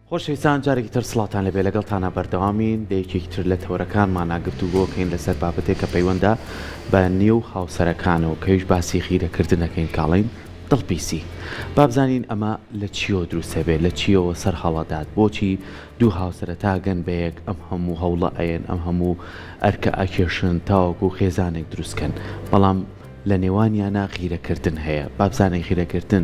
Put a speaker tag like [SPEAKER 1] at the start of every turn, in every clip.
[SPEAKER 1] خۆشەویستان جارێکی تر سڵاتان لەبێ لەگەڵتانە بەردەوامین دەیەکێکی تر لە تەورەکانمانە گفتوگۆکەین لەسەر بابەتێک کە پەیوەندە بە نێو هاوسەرەکانەوە کەویش باسی خیرەکردنەکەین کاڵین دڵپیسی بابزانین ئەمە لە چیەوە دروستە بێت لە چیەوە سەر هەڵەدات بۆچی دوو هاوسەرەتا گەن بەیەک ئەم هەموو هەوڵە ئەیەن ئەم هەموو ئەرکە ئاکێشن تاوەکو خێزانێک دروستکەن بەڵام لە نێوانیانە خیرەکردن هەیە بابزانین خیرەکردن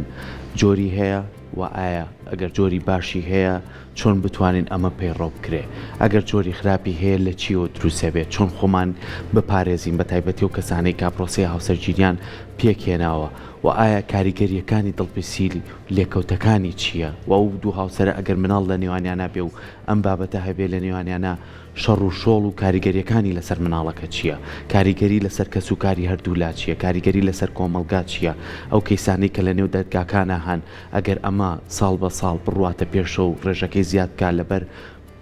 [SPEAKER 1] جۆری هەیە و ئایا ئەگەر جۆری باشی هەیە چۆن بتوانین ئەمە پەیڕۆ بکرێ ئەگەر جۆری خراپی هەیە لە چیەوە دروستە بێت چۆن خۆمان بپارێزین بە تایبەتی و کەسانەی کاپرۆسی هاوسەرگیریان پێکێناوە و ئایا کاریگەریەکانی دڵپیسی لێکەوتەکانی چییە و ئەو دوو هاوسەرە ئەگەر مناڵ لە نێوانیانە بێ و ئەم بابەتە هەبێ لە نێوانیانە شەڕ و شۆڵ و کاریگەریەکانی لەسەر مناڵەکە چییە کاریگەری لەسەر کەسوکاری هەردوو لا چییە کاریگەری لەسەر کۆمەلگا چییە ئەو کەیسانی کە لە نێو دەرگاکانە هەن ئەگەر ئەمە ساڵ بە ساڵ بڕواتە پێشە و ڕێژەکەی زیادکە لەبەر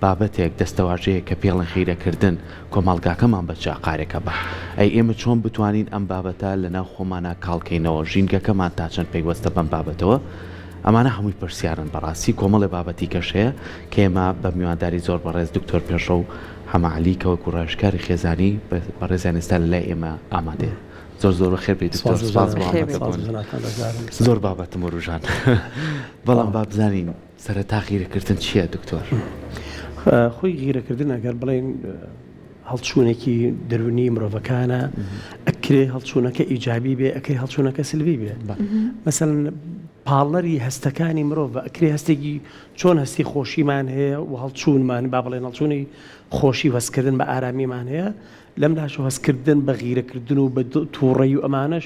[SPEAKER 1] بابەتێک دەستەواژەیە کە پێڵن خیرەکردن کۆمەڵگاکەمان بە چاقارێکە بە ئەی ئێمە چۆن بتوانین ئەم بابەتە لەناو خۆمانە کاڵکەینەوە ژینگەکەمان تا چەند پێیوەستە بەم بابەتەوە ئەمانە هەمووی پرسیارن بەڕاستی کۆمەڵی بابەتی کەشەیە کە ئێمە بە میوانداری زۆر بەڕێز دکتۆر پێشە و هەمەعەلی کەوەکو ڕێژکاری خێزانی بە ڕێزانستا لە لای ئێمە ئامادەیە زۆر خێر بێت زۆر بابەتم و ڕژان بەڵام با بزانین سەرەتا خیرەکردن چییە دکتۆر؟
[SPEAKER 2] خۆی غیرەکردن ئەگەر بڵێن هەڵچوونێکی دەرونی مرۆڤەکانە ئەکرێ هەڵچوونەکە ئیجابی بێ ئەکرێ هەڵچوونەکە سلبی بێ مەسەڵەن پاڵەری هەستەکانی مرۆڤ ئەکرێ هەستێکی چۆن هەستی خۆشیمان هەیە و هەڵچوونمان با بڵێن هەڵچوونی خۆشی هەستکردن بە ئارامیمان هەیە لەم لاشە هەستکردن بە غیرەکردن و بە تووڕێی و ئەمانش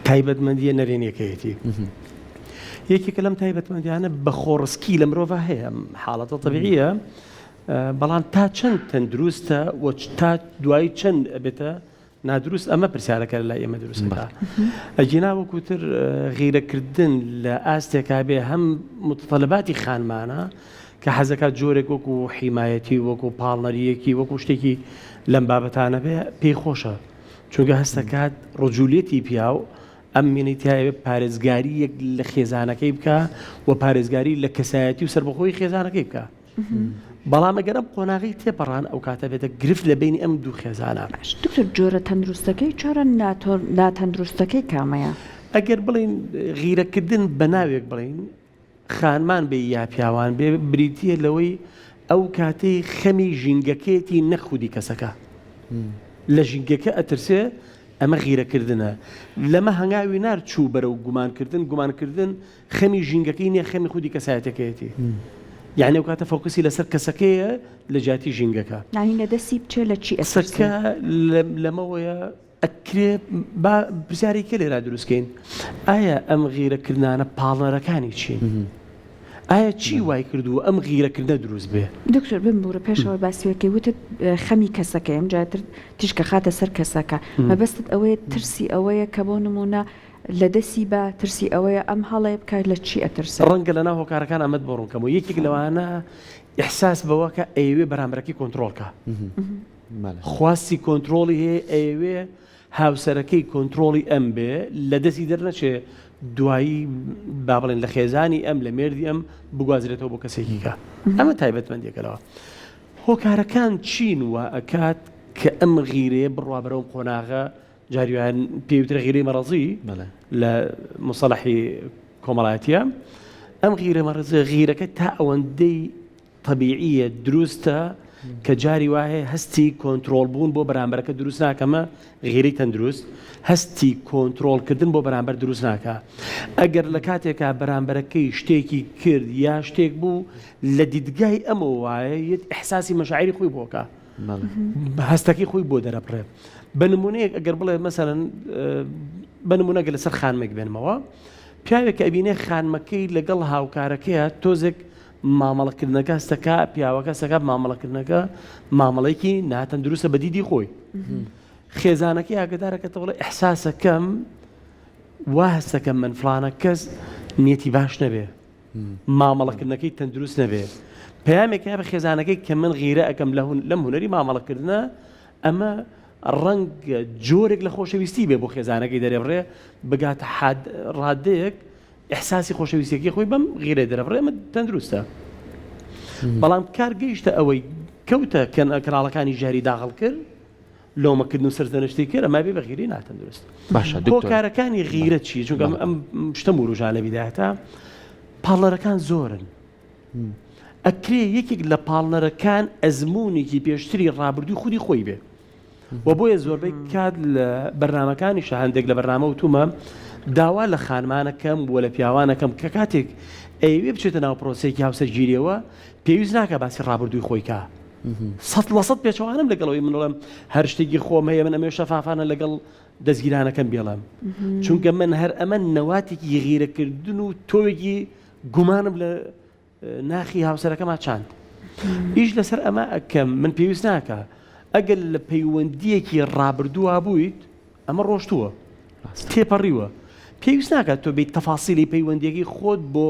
[SPEAKER 2] تایبەتمەندیە نەرێنیەکەیەتی یەکێکە لەم تایبەتمەندیانە بە خۆڕسکی لە مرۆڤ هەیە حاڵەتە طبیعیە بەڵام تا چەند تەندروستە و تا دوایی چەند ئەبێتە نادروست ئەمە پرسیارەکە لای ئێمە دروستەکە ئەجینا وەکوتر غیرەکردن لە ئاستێکا بێ هەم متطەلباتی خانمانە کە حەزەکات جۆرێک وەکو حیمایەتی وەکو پاڵنەریەکی وەکو شتێکی لەم بابەتانە بێ پێی خۆشە چونکە هەستەکات ڕۆژوولێتی پیا و ئەم مینیتیایە پارێزگاریەک لە خێزانەکەی بکە و پارێزگاری لە کەسایەتی و سەربەخۆی خێزانەکەی بکە بەڵام ئەگەرم قۆناغی تێپەڕان ئەو کاتە بێتە گرفت لە بینی ئەم دوو خێزانە
[SPEAKER 3] دکتۆر جۆرە تەندروستەکەی چۆرە ناتەندروستەکەی کامەیە
[SPEAKER 2] ئەگەر بڵین غیرەکردن بە ناوێک بڵین خانمان بێ یا پیاوان بێ بریتیە لەوەی ئەو کاتەی خەمی ژینگەکەیەتی نەخودی کەسەکە لە ژینگەکە ئەترسێ ئەمە غیرەکردنە لەمە هەنگاوی نارچوو بەرەو گومانکردن خەمی ژینگەکەی نییە خەمی خودی کەسایەتەکەیەتی یعنی ئەو کاتە فۆکسی لەسەر کەسەکەیە لە جاتی ژینگەکە
[SPEAKER 3] نانی لە دەستی بچێ لە چی
[SPEAKER 2] ئەسەکە لەمەوەیە ئەکرێ پرسیارێکە لێرا دروستکەین ئایا ئەم غیرەکردانە پاڵنەرەکانی چین؟ ئایا چی وای کردووە ئەم غیرەکردە دروست بێ؟
[SPEAKER 3] دکتۆر بمبورە پێشەوە باسیوەکەی وتت خەمی کەسەکە ئەم جاتر تیشکە خاتە سەر کەسەکە مەبەستت ئەوەیە ترسی ئەوەیە کە بۆ نمونە لە دەستی بە ترسی ئەوەیە ئەم هەڵێ بکات لە چی ئەترسە
[SPEAKER 2] ڕەنگە لە ناو هۆکارەکان ئەمەد بۆ ڕوونکەم و یەکێک لەوانە ئیحساس بەوە کە ئەیوێ بەرامبەرەکەی کۆنتڕۆڵکە خواستی کۆنتڕۆڵی هەیە ئەیوێ هاوسەرەکەی کۆنتڕۆڵی ئەم بێ لە دەستی دەرنەچێ دوایی با بڵێن لە خێزانی ئەم لە مێردی ئەم بگوازرێتەوە بۆ کەسێکیکە ئەمە تایبەتمەندێکەوە هۆکارەکان چین وە ئەکات کە ئەم غیرەیە بڕوا بەرەو قۆناغە جاریوان پێوترە غیرەی مەرەزی لە مصطلحی کۆمەڵایەتیە ئەم غیرە مەرەزە غیرەکە تا ئەوەندەی طبیعیە دروستە کە جاری وایە هەستی کۆنتڕۆڵ بوون بۆ بەرامبەرەکە دروست ناکەمە غیرەی تەندروست هەستی کۆنتڕۆڵکردن بۆ بەرامبەر دروست ناکە ئەگەر لە کاتێکا بەرامبەرەکەی شتێکی کرد یا شتێک بوو لە دیدگای ئەمە وایە یەت ئیحساسی مەشاعری خۆی بۆکە هەستەکەی خۆی بۆ دەرەبڕێ بە نمونەیەک ئەگەر بڵێ مەسەڵەن بە نمونەگە لەسەر خانمێک بێنمەوە پیاوێک ئەبینێ خانمەکەی لەگەڵ هاوکارەکەیە تۆزێک مامەڵەکردنەکە هەستەکە پیاوەکە سەکە مامەڵەکردنەکە مامەڵێکی ناتەندروستە بە دیدی خۆی خێزانەکەی ئاگدارەکە تەوڵە ئیحساسەکەم وا هەستەکەم من فلانە کەس نیەتی باش نەبێ مامەڵەکردنەکەی تەندروست نەبێ پەیامێکە بە خێزانەکەی کە من غیرە ئەەکەم لەم هونەری مامەڵەکردنە ئەمە ڕەنگە جۆرێک لە خۆشەویستی بێ بۆ خێزانەکەی دەرێبڕێ بگاتە ڕادەیەک ئیحساسی خۆشەویستیەکەی خۆی بەم غیرە دەرەبڕێ ئەمە تەندروستە بەڵام کار گەیشتە ئەوەی کەوتە کەناڵەکانی ژاری داخڵ کرد لۆمەکردن و سەرزەنشتی کرد ئەما بێ بەخیری ناتەندروست.
[SPEAKER 1] باشە دکتۆر
[SPEAKER 2] هۆکارەکانی غیرەت چی؟ چونکە ئەم شتە موروژانە بیدایەتە پاڵنەرەکان زۆرن. ئەکرێ یەکێک لە پاڵنەرەکان ئەزمونێکی پێشتری ڕابردووی خودی خۆی بێ و بۆیە زۆربەی کات لە بەرنامەکانیش هەندێک لە بەرنامە وتومە داوا لە خانمانەکەم و لە پیاوانەکەم کە کاتێک ئەوێ بچێتە ناو پرۆسێکی هاوسەرگیریەوە پێویست ناکە باسی ڕابردووی خۆی کا 100% پێچەوانم لەگەڵەوەی منڵم هەر شتێکی خۆم هەیە من ئەمێ شەفافانە لەگەڵ دەستگیرانەکەم بێڵم چونکە من هەر ئەمە نەواتێکی غیرەکردن و تۆوێکی گومانم لە ناخی هاوسەرەکەما چاند ئیش لەسەر ئەمە ئەکەم من پێویست ناکە ئەگەر لە پەیوەندیەکی ڕابردووە بوویت ئەمە ڕۆشتووە تێپەڕیوە پێویست ناکات تۆ بیت تەفاسیلی پەیوەندیەکی خۆت بۆ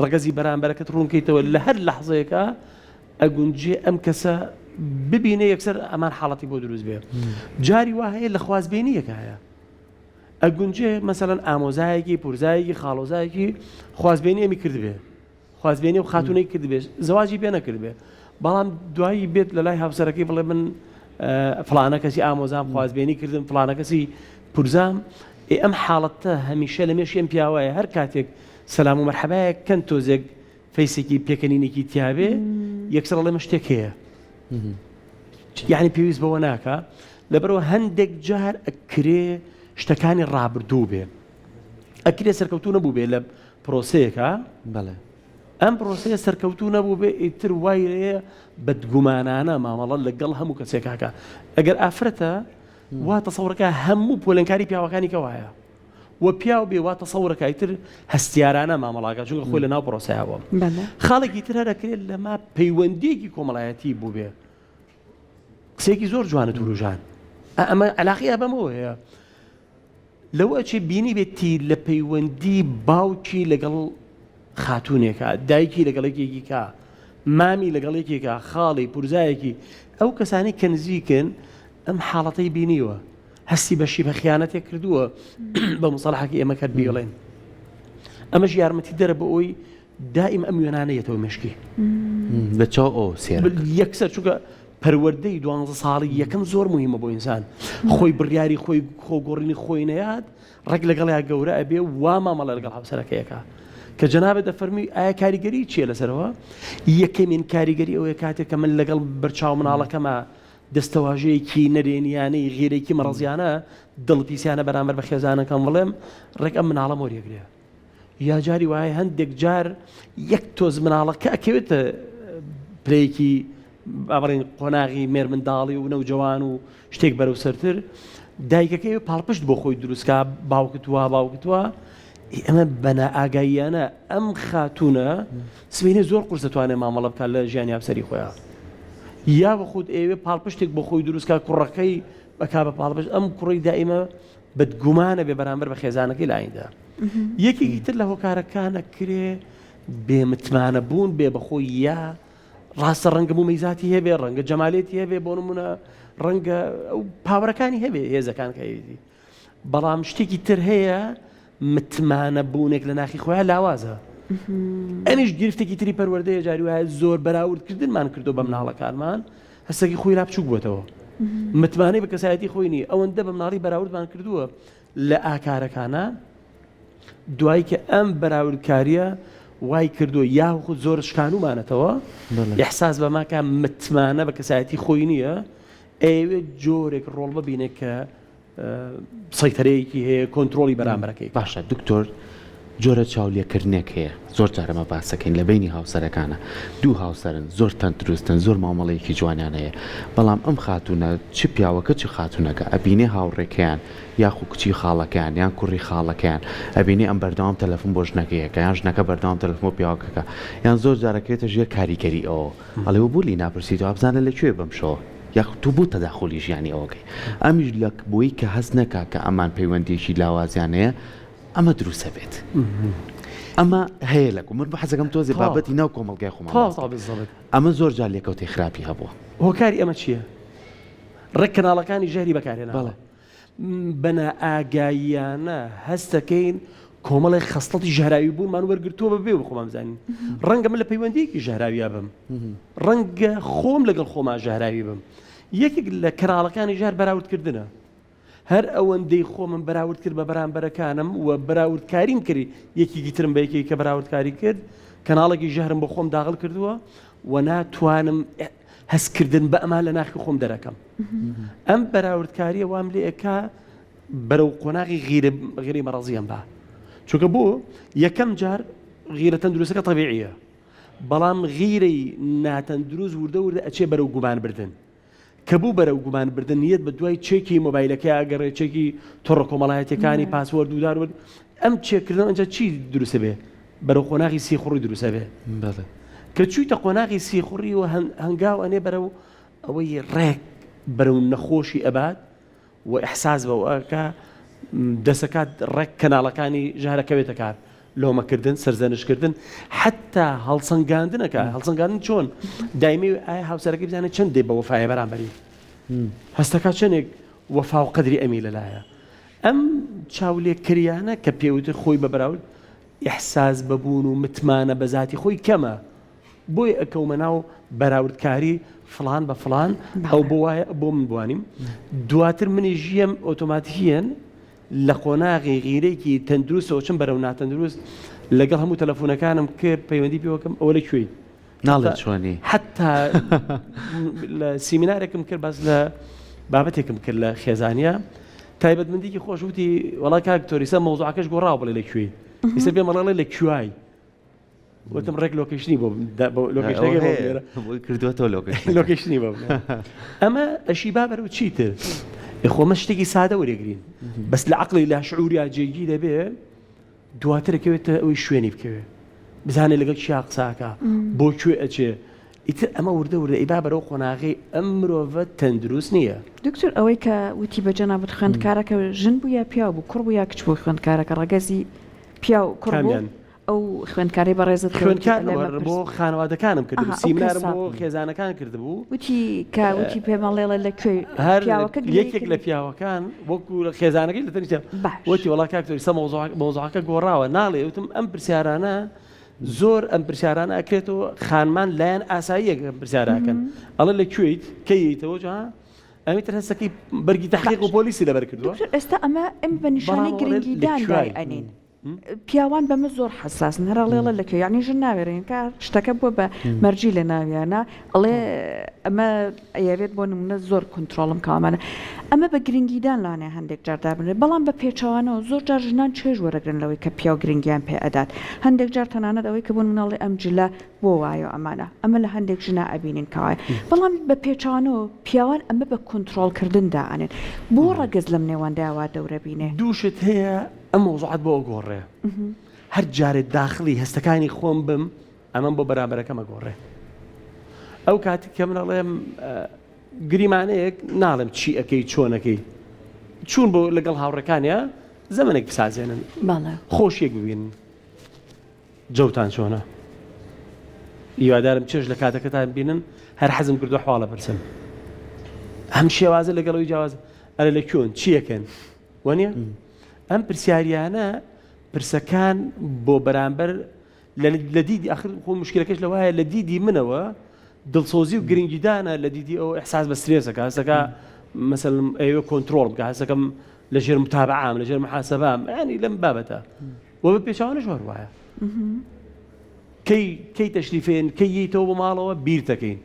[SPEAKER 2] ڕەگەزی بەرامبەرەکەت ڕوونکەیتەوە لە هەر لەحظەیەکە ئەگونجێ ئەم کەسە ببینە یەکسەر ئەمان حاڵەتی بۆ دروست بێ جاری وا هەیە لە خوازبێنیەکە هەیە ئەگونجێ مەسەڵەن ئامۆزایەکی پورزایەکی خاڵۆزایەکی خوازبێنی ئەمی کرد بێ خوازبێنی و خاتونەی کرد بێ زەواجی پێ نەکرد بێ بەڵام دوایی بێت لە لای هاوسەرەکەی بڵێ من فلانە کەسی ئامۆزام خوازبێنی کردم فلانە کەسی پورزام ئەم حاڵەتە هەمیشە لە مێشی ئەم پیاوایە هەر کاتێک سەلام و مەرحەبایە کەن تۆزێک فەیسێکی پێکەنینێکی تیاابێ یەکسەر لە شتێک هەیە یعنی پێویست بەوە ناکە لەبەرەوە هەندێک جار ئەکرێ شتەکانی ڕابردوو بێ ئەکرێ سەرکەوتو نەبوو بێ لە پرۆسەیەکە
[SPEAKER 1] بەڵێ
[SPEAKER 2] ئەم پرۆسەیە سەرکەوتو نەبوو بێ ئیتر وایەیە بەدگومانانە مامەڵە لەگەڵ هەموو کەسێکاکە ئەگەر ئافرەتە وا تەسەوڕەکە هەموو پۆلەنکاری پیاوەکانی کەوایە و پیاو بێ وا تەسەوڕەکە ئیتر هەستیارانە مامەڵاکە چونکە خۆی لە ناو پرۆسەیەوە خاڵێکی تر هەرەکرێت لەما پەیوەندیەکی کۆمەڵایەتی بوو بێ قسێکی زۆر جوانە توروژان ئەمە علاقی بەمەوە هەیە لەوە چێ بینی بێتی لە پەیوەندی باوکی لەگەڵ خاتونێکە دایکی لەگەڵێکێکی کا مامی لەگەڵێکێکە خاڵی پورزایەکی ئەو کەسانی کە نزیکن ئەم حاڵەتەی بینیوە هەستی بەشی بە خیانەتێک کردووە بە مصالحەکی ئێمە کات بیڵێن ئەمەش یارمەتی دەرە بە ئەوی دائیم ئەم وێنانەیەتەوە مشکی
[SPEAKER 1] لە چاو ئەو سێر
[SPEAKER 2] یەکسەر چونکە پەروەردەی 12 ساڵی یەکەم زۆر مهمە بۆ ئینسان خۆی بڕیاری خۆی خۆگۆڕینی خۆی نەیاد ڕێک لەگەڵ یا گەورە ئەبێ وا مامەڵە لەگەڵ هاوسەرەکەیەکە کە جەنابێت دەفەرمی ئایا کاریگەری چییە لەسەرەوە یەکەمین کاریگەری ئەوەیە کاتێک کە من لەگەڵ بەرچاو مناڵەکەمە دەستەواژەیەکی نەرێنیانەی غیرێکی مەڕەزیانە دڵپیسیانە بەرامبەر بە خێزانەکەم بڵێم ڕێک ئەم مناڵە مۆریەگرێ یا جاری وایە هەندێک جار یەک تۆز مناڵەکە ئەکەوێتە پرەیەکی ئەبڕین قۆناغی مێر منداڵی و نەوجەوان و شتێک بەرەو سەرتر دایکەکەی پاڵپشت بۆ خۆی دروستکە باوکتووە ئەمە بەنا ئاگاییانە ئەم خاتونە سبینە زۆر قورس دەتوانێت مامەڵە بکات لە ژیانی هاوسەری خۆیان یا بە خود ئێوێ پاڵپشتێک بۆ خۆی دروستکە کوڕەکەی بەکا بە پاڵپشت ئەم کوڕی دائیمە بەدگومانە بێ بەرامبەر بە خێزانەکەی لاییندا یەکێکی تر لە هۆکارەکانە کرێ بێمتمانە بوون بێ بەخۆی یا ڕاستە ڕەنگە بوو مەیزاتی هەبێ ڕەنگە جەمالێتی هەبێ بۆ نمونە ڕەنگە ئەو پاوەڕەکانی هەبێ هێزەکان کەویدی بەڵام شتێکی تر هەیە متمانە بوونێک لە ناخی خۆیان لاوازە ئەمیش گرفتێکی تری پەروەردەیە جاری وایە زۆر بەراوردکردنمان کردو بە مناڵەکانمان هەستێکی خۆی لا بچووک بووەتەوە متمانەی بە کەسایەتی خۆی نی ئەوەندە بە مناڵی بەراوردمان کردووە لە ئاکارەکانە دوای کە ئەم بەراوردکاریە وای کردو یاخود زۆر شکانومانەتەوە ئیحساس بەماکە متمانە بە کەسایەتی خۆی نییە ئەوێ جۆرێک ڕۆڵ ببینێت کە سەیتەرەیەکی هەیە کۆنتترۆلی بەرامبەرەکەی
[SPEAKER 1] باشە دکتۆر جۆرە چاولێکردنێک هەیە زۆر جارەمە باسەکەین لە بینی هاوسەرەکانە دوو هاوسەرن زۆر تەندروستن زۆر مامەڵەیەکی جوانیان هەیە بەڵام ئەم خاتونە چ پیاوەکە چ خاتونەکە ئەبینێ هاوڕێکیان یاخو کچی خاڵەکەیان یان کوڕی خاڵەکەیان ئەبینێ ئەم بەردەوام تەلەفۆن بۆ ژنەکەیەکە یان ژنەکە بەردەوام تەلەفۆن پیاوەکەکە یان زۆر جارەکەێتە ژێر کاریگەری ئەوە ئەڵێ بوولی ناپرسیت و ئابزانە لەکوێ بەم شۆ یاخ تو بوو تەداخۆلی ژیانی ئەوەکەی ئەمیش لە بۆی کە هەست نەکا کە ئەمان پەیوەندیەکی لاوازیانەیە ئەمە دروستە بێت ئەمە هەیە لەکو من بە حەزەکەم تۆزی بابەتی ناو کۆمەڵگای خۆمان ئەمە زۆر جار لێکەوتەی خراپی هەبووە
[SPEAKER 2] هۆکاری ئەمە چییە؟ ڕێک کەناڵەکانی ژێری بەکارهێناوە بەنا ئاگاییانە هەستەکەین کۆمەڵی خەستڵەتی ژەهراوی بوومان وەرگرتووە بەبێ و خۆمان بزانین ڕەنگە من لە پەیوەندیەکی ژەهراویە بم ڕەنگە خۆم لەگەڵ خۆمان ژەهراوی بم یەکێک لە کەناڵەکانی ژار بەراوردکردنە هەر ئەوەندەی خۆ من بەراورد کرد بە بەرامبەرەکانم و بەراوردکاریم کردی یەکێکی ترم بە یەکێک کە بەراوردکاری کرد کەناڵێکی ژەهرم بۆ خۆم داغڵ کردووە و ناتوانم هەستکردن بە ئەمان لە ناخی خۆم دەرەکەم ئەم بەراوردکاریە وام لێ ئەکا بەرەو قۆناغی غیرەی مەڕەزیەم بە چونکە بۆ یەکەم جار غیرە تەندروستەکە طەبیعیە بەڵام غیرەی ناتەندروست وردە ئەچێ بەرەو گومان بردن کە بوو بەرەو گومان بردن نیەت بە دوای چێکی مۆبایلەکەی ئەگەڕێ چێکی تۆڕە کۆمەڵایەتەکانی پاسوەرد و داروەرد ئەم چێکردن ئەنجا چی دروستە بێ بەرەو قۆناغی سیخوڕی دروستە بێ کە چوویتە قۆناغی سیخوڕی و هەنگاو ئەنێ بەرەو ئەوەی ڕێک بەرەو نەخۆشی ئەبات و ئەحساس بەوەکە دەسەکات ڕێک کەناڵەکانی ژارەکەوێتە کار لۆمەکردن سەرزەنشکردن حتا هەڵسەنگاندنەکە هەڵسەنگاندن چۆن دایمی ئایا هاوسەرەکەی بزانێت چەند دێ بە وەفایە بەرامبەری هەستەکە چەندێک وەفا و قەدری ئەمی لەلایە ئەم چاولێککریانە کە پێوتر خۆی بە بەراورد ئیحساس بەبوون و متمانە بە ذاتی خۆی کەمە بۆی ئەکەومە ناو بەراوردکاری فلان بە فلان ئەو بۆ وایە بۆ من بوانیم دواتر منی ژیم ئۆتۆماتیکیەن لە قۆناغی غیرەیەکی تەندروستەوە چم بەرەو ناتەندروست لەگەڵ هەموو تەلەفۆنەکانم کرد پەیوەندی پێوەکەم ئەوە لەکوێی
[SPEAKER 1] ناڵێت چۆنی
[SPEAKER 2] حتا لە سیمینارێکم کرد باز لە بابەتێکم کرد لە خێزانیا تایبەتمەندێکی خۆش وتی وەڵا کاکتۆریسە مەوزوعەکەش گۆڕاوە بڵێ لەکوێی ئیسە بێ مەڵێ لە کوای وتم ڕێک لۆکیشنی بۆ
[SPEAKER 1] کردوەوە
[SPEAKER 2] لۆکیشنی بۆ ئەمە ئەشی با بەرەو چیتر خۆمە شتێکی سادە وەرێگرین بەس لە عەقڵی لا شعوری جێگی دەبێ دواترەکەوێتە ئەوەی شوێنی بکەوێ بزانێت لەگەڵ چیا قساکە بۆ کوێ ئەچێ ئیتر ئەمە وردە ئیبا بەرەو قۆناغی ئەم مرۆڤە تەندروست نییە
[SPEAKER 3] دکتۆر ئەوەی کە وتی بە جەنابەت خوێندکارەکە ژن بوو یا پیا بوو کوڕ بوو یا کچ بوو خوێندکارەکە ڕەگەزی پیا و کوڕ بوو ئەو خوێندکاری بەڕێزت
[SPEAKER 2] خوێندکار بۆ خانەوادەکانم کردبوو سیمینارم بۆ خێزانەکان کردبوو
[SPEAKER 3] وتی کاوتی پێمەڵێڵە لەکوێ
[SPEAKER 2] یەکێک لە پیاوەکان وەکو لە خێزانەکەی لە تەنیشە وتی وەڵا کاکتۆری سە مۆزوعەکە گۆڕاوە ناڵێ وتم ئەم پرسیارانە زۆر ئەم پرسیارانە ئەکرێتەوە خانمان لایەن ئاساییەک پرسیاراکەن ئەڵە لەکوێیت کەیتەوە جا ئەمیتر هەستەکەی بەرگی تەحقیق و پۆلیسی لەبەر کردووە
[SPEAKER 3] ئێستا ئەمە ئەم بە نیشانەی گرنگیدان دای ئەنین پیاوان بەمە زۆر حساسن هەراڵێڵە لەکوێ یعنی ژن ناوێڕین کار شتەکە بووە بە مەرجی لە ناویانە ئەڵێ ئەمە ئەیەوێت بۆ نمونە زۆر کنترۆڵم کامانە ئەمە بە گرنگیدان لانێ هەندێک جاردار بنێت بەڵام بە پێچەوانەوە زۆر جار ژنان چێژ وەرەگرن لەوەی کە پیا و گرنگیان پێ ئەدات هەندێک جار تەنانەت ئەوەی کە بۆ مناڵێ ئەم جلە بۆ وایە ئەمانە ئەمە لە هەندێک ژنا ئەبینین کەوایە بەڵام بە پێچەوانەوە پیاوان ئەمە بە کنترۆڵکردندا ئەنێن بۆ ڕەگەز لەم نێوەنداوا دەورە بینێ
[SPEAKER 2] دووشت هەیە ئەم مۆزوعەت بۆ گۆڕێ هەر جارێت داخلی هەستەکانی خۆم بم ئەمەم بۆ بەرامبەرەکەمە گۆڕێ ئەو کاتێک کە منەڵێم گریمانەیەک ناڵێم چی ئەەکەی چۆنەکەی چوون بۆ لەگەڵ هاوڕەکانیە زەمنێک بسازێنن خۆشیەک ببینن جەوتان چۆنە هیوادارم چێژ لە کاتەکەتان بینن هەر حەزم کردو حواڵە پرسم هەم شێوازە لەگەڵەوەی جیاوازە ئەرە لە کوێن چیەکەن وانە ئەم پرسیاریانە پرسەکان بۆ بەرامبەر لە دیدی ئاخر خۆ مشکلەکەش لەوایە لە دیدی منەوە دڵسۆزی و گرنگیدانە لە دیدی ئەو ئەحساس بە سترێسەکە هەستەکە مەسەڵەن ئەوێ کۆنترۆڵ بکە هەستەکەم لە ژێر متابعام لە ژێر محاسەبام ینی لەم بابەتە وە بە پێچەوانەش هەروایە کەی تەشریفێن کەی ییتەوە بۆ ماڵەوە بیرتەکەین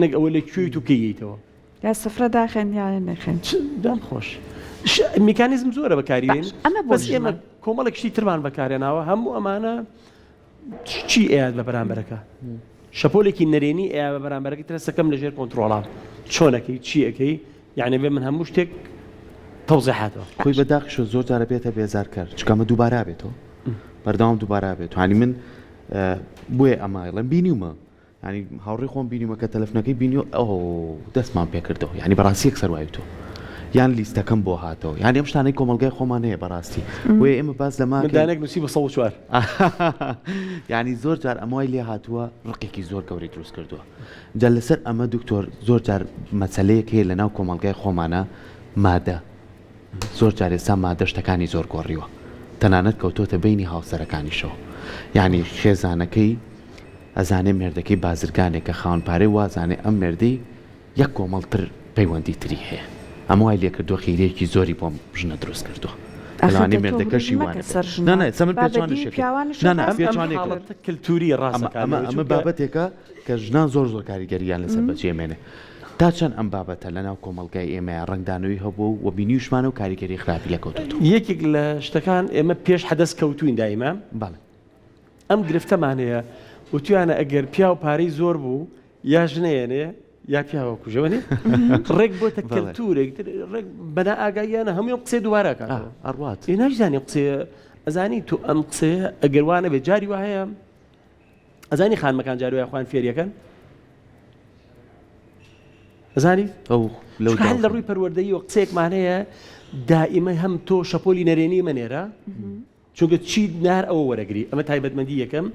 [SPEAKER 2] نەک ئەوە لە کوێیت و کەییتەوە
[SPEAKER 3] یا سفرە داخێن یانە نەخێن
[SPEAKER 2] دام خۆش میکانیزم زۆرە بەکاریێن بەس ئێمە کۆمەڵێک شتی ترمان بەکارێناوە هەموو ئەمانە چی ئەیاد بە بەرامبەرەکە شەپۆلێکی نەرێنی ئەیا بە بەرامبەرەکەی ترسەکەم لەژێر کۆنترۆڵام چۆنەکەی چی ئەەکەی یعنی بێ من هەموو شتێک تەوزیحاتەوە
[SPEAKER 1] خۆی بەداخش زۆر جارە بێتە بێزار کرد چکەمە دووبارە بێتەوە بەردەوام دووبارە بێت توانی من بۆیە ئەمایڵم بینیومە ینی هاوڕێی خۆم بینیومە کە تەلەفۆنەکەی بینیوە ئەو دەستمان پێکردەوە ینی بەڕاستی یەک سەروایتەوە یان لیستەکەم بۆ هاتەوە یانی ئەم شتانەی کۆمەلگای خۆمان هەیە بەڕاستی بۆیە ئێمە باز لە
[SPEAKER 2] مادانێک نووسی بە 104
[SPEAKER 1] ینی زۆر جار ئەمای لێ هاتووە ڕقێکی زۆر گەورەی دروست کردووە جا لەسەر ئەمە دکتۆر زۆر جار مەسەلەیەک هەیە لە ناو کۆمەلگای خۆمانە مادە زۆر جار ئێستا مادە شتەکانی زۆر گۆڕیوە تەنانەت کەوتۆتە بینی هاوسەرەکانیشەوە یعنی خێزانەکەی ئەزانێ مێردەکەی بازرگانێکە خاوەنپارەی وازانێ ئەم مێردەی یەک کۆمەڵتر پەیوەندی تری هەیە ئەمە وای لێکردووە خیرێکی زۆری بۆم ژنە دروست کردووە لەوانەیە مێردەکەشی وانە سەمن پێچوانێک
[SPEAKER 2] کللتوری ڕاستەکان
[SPEAKER 1] ئەمە بابەتێکە کە ژنان زۆر ئاگەریان لەسەر بەجێمێنێ تا چەند ئەم بابەتە لەناو کۆمەڵگای ئێمە ڕنگدانەوەی هەبوو و بینیوشمان و کاریگەری خراپی لە کەوتوتەوە
[SPEAKER 2] یەکێک لە شتەکان ئێمە پێش حەدەست کەوتوین دایمە
[SPEAKER 1] بەڵێ
[SPEAKER 2] ئەم گرفتەمانەیە وتوانە ئەگەر پیا و پارەی زۆر بوو یا ژنێنێ یا پیاوە کوژەوەنی ڕێک بۆتە کەلتورێک بەنا ئاگاییانە هەموو قسێ دووارەکە
[SPEAKER 1] ئەڕوات
[SPEAKER 2] ناژانی قسێ ئەزانی تو ئەم قسەیە ئەگەروانە بێت جاری وهەیە ئەزانی خانمەکان جاری وایە خوان فێریەکەن ئەزانی
[SPEAKER 1] ئەو
[SPEAKER 2] هەل لە ڕووی پەروەردەیی و قسەیەکمانەیە دائیمە هەم تۆ شەپۆلی نەرێنی منێرە چونکە چی نار ئەوە وەرەگری ئەمە تایبەتمەندی یەکەم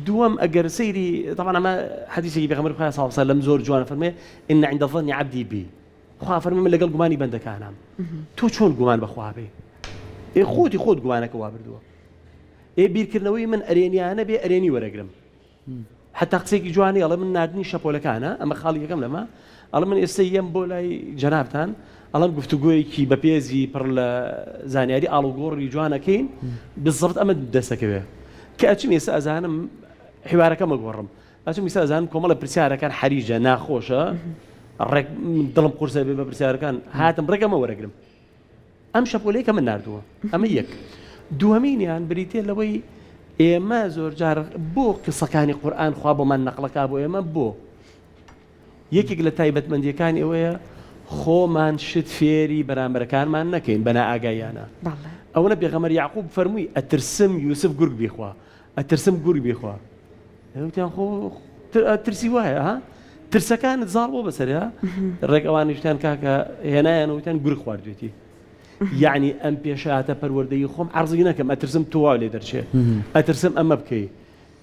[SPEAKER 2] دووەم ئەگەر سەیری طبعا ئەمە حەدیثێکی پێغەمبەر خوا صلی الله علیه و سلم زۆر جوانە فەرمێ إن عند ظن عبدي بي خوا فەرمێ من لەگەڵ گومانی بەندەکانم تۆ چۆن گومان بەخوا بێ خۆتی خۆت گومانەکە وا بردووە بیرکردنەوەی من ئەرێنیانە بێ ئەرێنی وەرەگرم حتا قسێکی جوانی ئەڵێ من نردنی شەپۆلەکانە ئەمە خاڵی یەکەم لەمە ئەڵێ من ئێستا یەم بۆ لای جەنابتان ئەڵەم گفتوگۆیەکی بەپێزی پڕ لە زانیاری ئاڵوگۆڕی جوانەکەین بالضبط ئەمە دەستەکەوێ کە ئەچم ئێستا ئەزانم حوارەکەمە گۆڕم ئەچم ئێستا ئەزانم کۆمەڵە پرسیارەکان حەریجە ناخۆشە ڕێک دڵم قورسە بێ بە پرسیارەکان هاتم ڕێگەمە وەرەگرم ئەم شەپۆلەیەکە من نردووە ئەمە یەک دووەمینیان بریتێ لەوەی ئێمە زۆر جار بۆ قسەکانی قورئان خوا بۆمان نەقڵەکا بۆ ئێمە بۆ یەکێک لە تایبەتمەندیەکانی ئەوەیە خۆمان شت فێری بەرامبەرەکانمان نەکەین بەنا ئاگایانە ئەوە پێغەمبەر یعقوب فەرمووی ئەترسم یوسف گورگ بیخوا ئەترسم گورگ بیخوا وتیان خۆ ترسی وایە ها ترسەکانت زاڵ بۆ بەسەرە ڕێک ئەوانی شتیان کاکە هێنایان وتیان گورگ خواردوێتی یعنی ئەم پێشاتە پەروەردەی خۆم عەرزی نەکەم ئەترسم تۆوا لێ دەرچێ ئەترسم ئەمە بکەی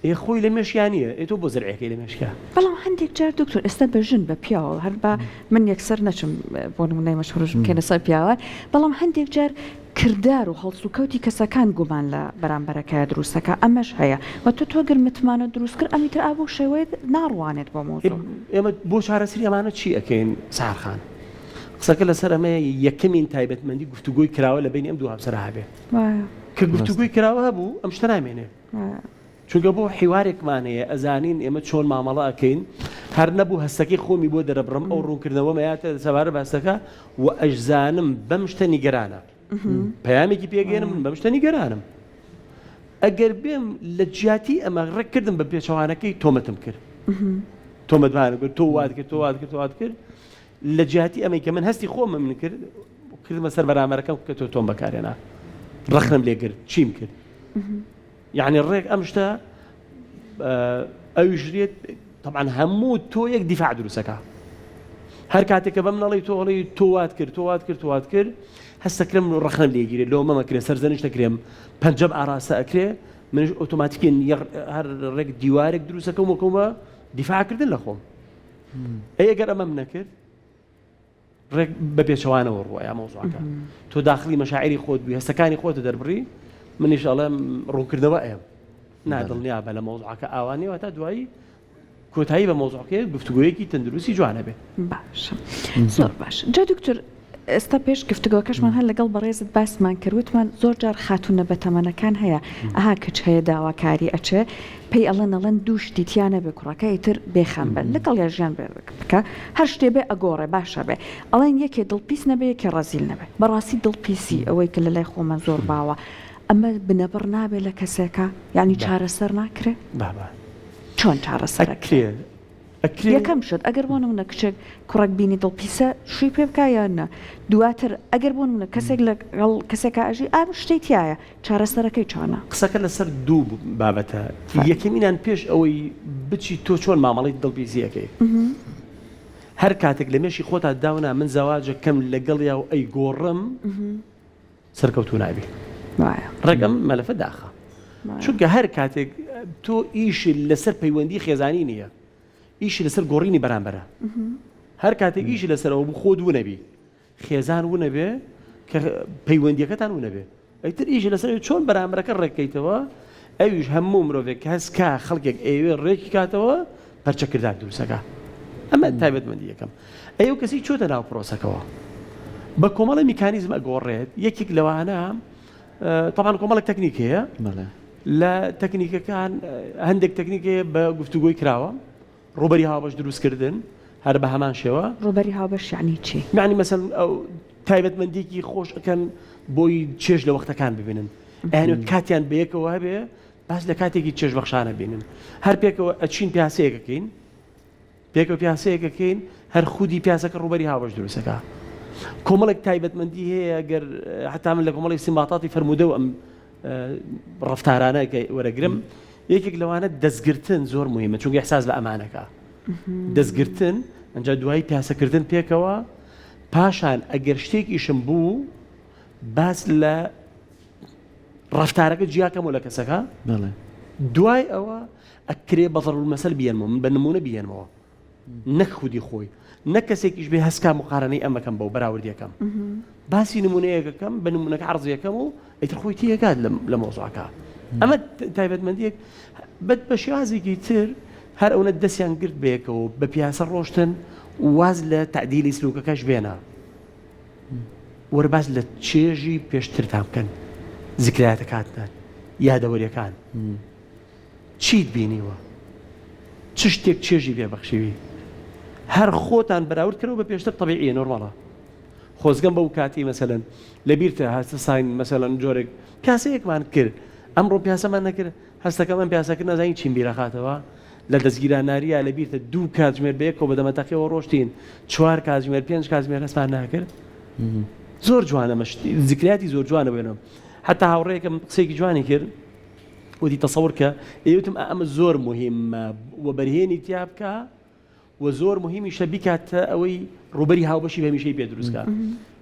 [SPEAKER 2] خۆی لە مێشیانە تۆ بۆ زەرعەکەی لە مێشکە
[SPEAKER 3] بەڵام هەندێک جار دکتۆر ئێستا بە ژن بە پیاوە هەر بە من یەکسەر نەچم بۆ نمونەی مەشهوڕژم کێنە سەر پیاوان بەڵام هەندێک جار کردار و هەڵسوکەوتی کەسەکان گومان لە بەرامبەرەکەی دروستەکە ئەمەش هەیە و تۆ گەر متمانە دروست کرد ئەمیتر ئابوو شێوەیە ناڕوانێت بۆ مۆزوع
[SPEAKER 2] ئێمە بۆ چارەسەری ئەمانە چی ئەکەین ساحرخان قسەکە لەسەر ئەمە یەکەمین تایبەتمەندی گفتوگۆی کراوە لە بینی ئەم دوو هاوسەرە هەبێ کە گفتوگۆی کراوە هەبوو ئەم شتە نامێنێ چونکە بۆ حیوارێکمان هەیە ئەزانین ئێمە چۆن مامەڵە ئەکەین هەر نەبوو هەستەکەی خۆمی بۆ دەرەبڕم ئەو ڕوونکردنەوە مەیاتە سەبارە بەستەکە و ئەژزانم بەم شتە نیگەرانە پەیامێکی پێگەێنم من بەم شتە نیگەرانم ئەگەر بێم لە جیاتی ئەمە ڕێککردم بە پێچەوانەکەی تۆمەتم کرد تۆمەتوانە کرد تۆ وات کرد تۆ وات کرد تۆ وات کرد لە جیاتی ئەمەی کە من هەستی خۆمە من کرد کردمە سەر بەرامبەرەکەم کە تۆ تۆم بەکارێنا ڕەخنم لێ کرد چیم کرد يعني الريك أمشتا أوجريت طبعا همو تو يك دفاع دروسك هر كاتك بمن الله تو توات كر هسه كرم رخنا اللي يجري لو ما كري سرزنش تكريم بنجب أراس أكري من أوتوماتيكيا هر الريك ديوارك دروسك ومكوما دفاع كردن لخوم أي أجر أمام نكر ريك ببي شوانا والرواية موضوعك تو داخلي مشاعري خود بي هسه كاني خود دربري من إن شاء الله ڕوونکردنەوە ئێم نادڵنیا بە لە مۆزوعەکە ئاوانی واتە دوایی کۆتایی بە مۆزوعەکەی گفتوگۆیەکی تەندروستی جوانە بێ
[SPEAKER 3] باش زۆر باش جا دکتۆر ئێستا پێش گفتوگۆکەشمان هەر لەگەڵ بەڕێزت باسمان کردوتمان زۆر جار خاتونە بەتەمەنەکان هەیە ئەها کچ هەیە داواکاری ئەچێ پێی ئەڵەن دوو شتیتیانە بێ کوڕەکە ئیتر بێخەم بن لەگەڵ یا ژیان بکە هەر شتێ بێ ئەگۆڕێ باشە بێ ئەڵێن یەکێ دڵپیس نەبێ یەکێ ڕەزیل نەبێ بەڕاستی دڵپیسی ئەوەی کە لە لای خۆمە زۆر باوە ئەمە بنەبڕ نابێت لە کەسێکە یعنی چارەسەر ناکرێ چۆن چارەسەرەکرێ یەکەم شت ئەگەر بۆ نمونە کچێک کوڕک بینی دڵپیسە شووی پێ بکە یانە دواتر ئەگەر بۆ نمونە کەسێک لەگەڵ کەسێکە ئەژی ئام شتێک تایە چارەسەرەکەی چۆنە
[SPEAKER 2] قسەکە لەسەر دوو بابەتە یەکەمینان پێش ئەوەی بچی تۆ چۆن مامەڵی دڵپیسیەکەی هەر کاتێک لە مێشی خۆتا داونا من زەواجەکەم لەگەڵیا و ئەی گۆڕم سەرکەوتو نابی ڕێگەم مەلەفە داخە چونکە هەر کاتێک تۆ ئیشی لەسەر پەیوەندی خێزانی نییە ئیشی لەسەر گۆڕینی بەرامبەرە هەر کاتێک ئیشی لەسەرەوە بوو خۆت وو نەبی خێزان وو نەبێ کە پەیوەندیەکەتان وو نەبێ ئەیتر ئیژ لەسەر چۆن بەرامبەرەکە ڕێککەیتەوە ئەویش هەموو مرۆڤێک هەستکا خەڵکێک ئێوێ ڕێکی کاتەوە پەرچەکردار دروستەکە ئەمە تایبەتمەندی یەکەم ئەو کەسی چۆتە ناو پرۆسەکەەوە بە کۆمەڵی میکانیزم ئەگۆڕێت یەکێک لەوانە طبعاً کۆمەڵێک تەکنیک هەیە لە تەکنیکەکان هەندێک تەکنیکێ بە گفتوگۆی کراوە ڕوبەری هاوبەش دروستکردن هەر بە هەمان شێوە
[SPEAKER 3] ڕوبەری هاوبەش یعنی چی؟
[SPEAKER 2] یعنی مەسەڵ ئەو تایبەتمەندێکی خۆش ئەەکەن بۆی چێژ لە وەختەکان ببینن ئەهێنێت کاتیان بەیەکەوە هەبێ باش لە کاتێکی چێژ بەخشانە بینن هەر پێکەوە ئەچین پیاسەیەکەکەین پێکەوە پیاسەیەکەکەین هەر خودی پیاسەکە ڕوبەری هاوبەش دروستەکە کۆمەڵێک تایبەتمەندی هەیە گەر حتا من لە کۆمەڵی سیماتاتی فەرموودە و ئەم ڕەفتارانە وەرەگرم یەکێک لەوانە دەستگرتن زۆر مهمە چونکە ئیحساس بە ئەمانەکە دەستگرتن ئەنجا دوای پیاسەکردن پێکەوە پاشان ئەگەر شتێکیشم بوو باس لە ڕەفتارەکە جیاکەمەوە لە کەسەکە دوای ئەوە ئەکرێ بەضەرب المەسەل بێنمەوە من بە نمونە بێنمەوە نەک خودی خۆی نەک کەسێکیش بێ هەسکا مقارنەی ئەمەکەم بەو بەراوردیەکەم باسی نمونەیەکەکەم بە نمونەکە عەرزیەکەم و ئیتر خۆی تێگات لە مۆزوعەکە ئەمە تایبەتمەندیەک بە شێوازێکی تر هەر ئەوەنە دەستیان گرت بەیەکەوە بە پیاسە ڕۆشتن واز لە تعدیلی سلوکەکەش بێنە وەرباز لە چێژی پێشترتان بکەن زیکرایەتەکاتان یادەوەریەکان چیت بینیوە چ شتێک چێژی پێبەخشیوی هەر خۆتان بەراورد کردەوە بە پێشتر طبیعیە نۆرماڵە خۆزگەم بەو کاتی مەسەلەن لەبیرتە هەستە ساین مەسەلەن جۆرێک پیاسەیەکمان کرد ئەمڕۆ پیاسەمان نەکرد هەستەکەمان پیاسەکرد نەزانین چین بیرەخاتەوە لە دەستگیراناریە لەبیرتە 2 کاتژمێر بەیەکەوە بەدەمەتەقیەوە ڕۆشتین 4 کاتژمێر 5 کاتژمێر هەستمان ناکرد زۆر جوانە مەشتی زیکراتی زۆر جوانە بێنم حتا هاوڕێیەکەم قسەیەکی جوانی کرد وتی تەسەور کە ئێوتم ئەمە زۆر مهمە و بەرهێنی تیا بکە و زۆر مهمی شەبی کاتە ئەوەی ڕوبەری هاوبەشی بەمیشەی پێ دروستکە